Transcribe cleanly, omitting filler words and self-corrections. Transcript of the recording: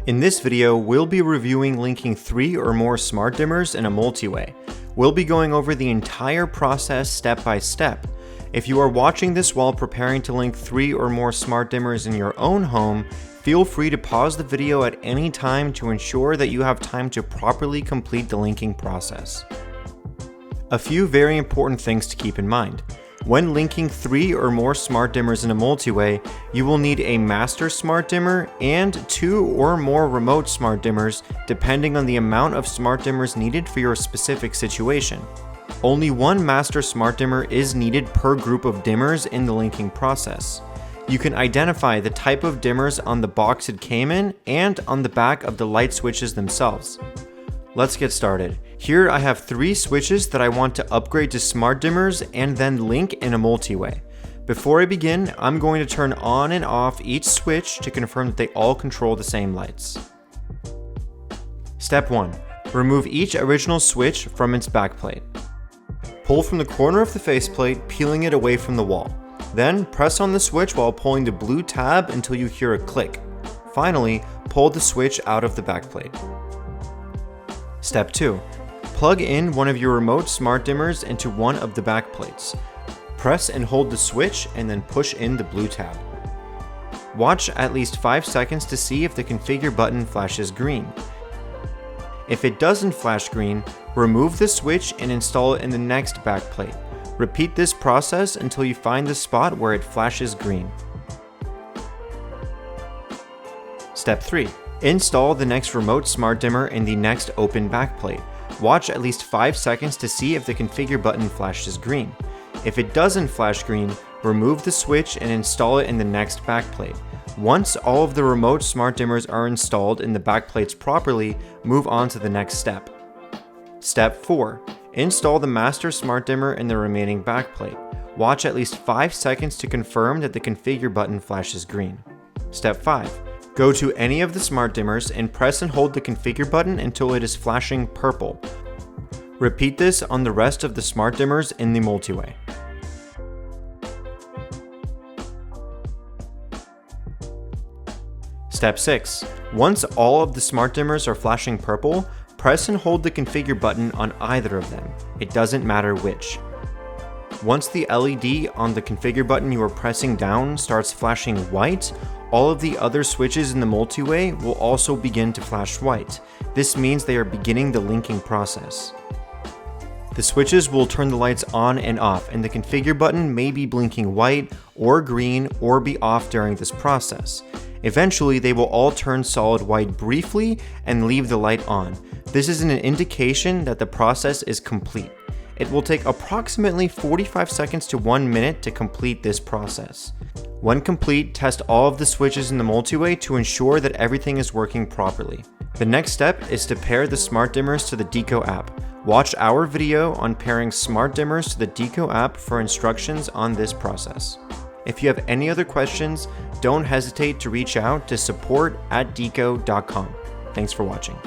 In this video, we'll be reviewing linking 3 or more smart dimmers in a multi-way. We'll be going over the entire process step by step. If you are watching this while preparing to link 3 or more smart dimmers in your own home, feel free to pause the video at any time to ensure that you have time to properly complete the linking process. A few very important things to keep in mind. When linking 3 or more smart dimmers in a multi-way, you will need a master smart dimmer and 2 or more remote smart dimmers depending on the amount of smart dimmers needed for your specific situation. Only one master smart dimmer is needed per group of dimmers in the linking process. You can identify the type of dimmers on the box it came in and on the back of the light switches themselves. Let's get started. Here I have 3 switches that I want to upgrade to smart dimmers and then link in a multi-way. Before I begin, I'm going to turn on and off each switch to confirm that they all control the same lights. Step 1. Remove each original switch from its backplate. Pull from the corner of the faceplate, peeling it away from the wall. Then press on the switch while pulling the blue tab until you hear a click. Finally, pull the switch out of the backplate. Step 2. Plug in one of your remote smart dimmers into one of the backplates. Press and hold the switch and then push in the blue tab. Watch at least 5 seconds to see if the configure button flashes green. If it doesn't flash green, remove the switch and install it in the next backplate. Repeat this process until you find the spot where it flashes green. Step 3. Install the next remote smart dimmer in the next open backplate. Watch at least 5 seconds to see if the configure button flashes green. If it doesn't flash green, remove the switch and install it in the next backplate. Once all of the remote smart dimmers are installed in the backplates properly, move on to the next step. Step 4. Install the master smart dimmer in the remaining backplate. Watch at least 5 seconds to confirm that the configure button flashes green. Step 5. Go to any of the smart dimmers and press and hold the configure button until it is flashing purple. Repeat this on the rest of the smart dimmers in the multi-way. Step 6. Once all of the smart dimmers are flashing purple, press and hold the configure button on either of them. It doesn't matter which. Once the LED on the configure button you are pressing down starts flashing white, all of the other switches in the multi-way will also begin to flash white. This means they are beginning the linking process. The switches will turn the lights on and off, and the configure button may be blinking white or green or be off during this process. Eventually, they will all turn solid white briefly and leave the light on. This is an indication that the process is complete. It will take approximately 45 seconds to 1 minute to complete this process. When complete, test all of the switches in the multi-way to ensure that everything is working properly. The next step is to pair the smart dimmers to the Deako app. Watch our video on pairing smart dimmers to the Deako app for instructions on this process. If you have any other questions, don't hesitate to reach out to support@deako.com. Thanks for watching.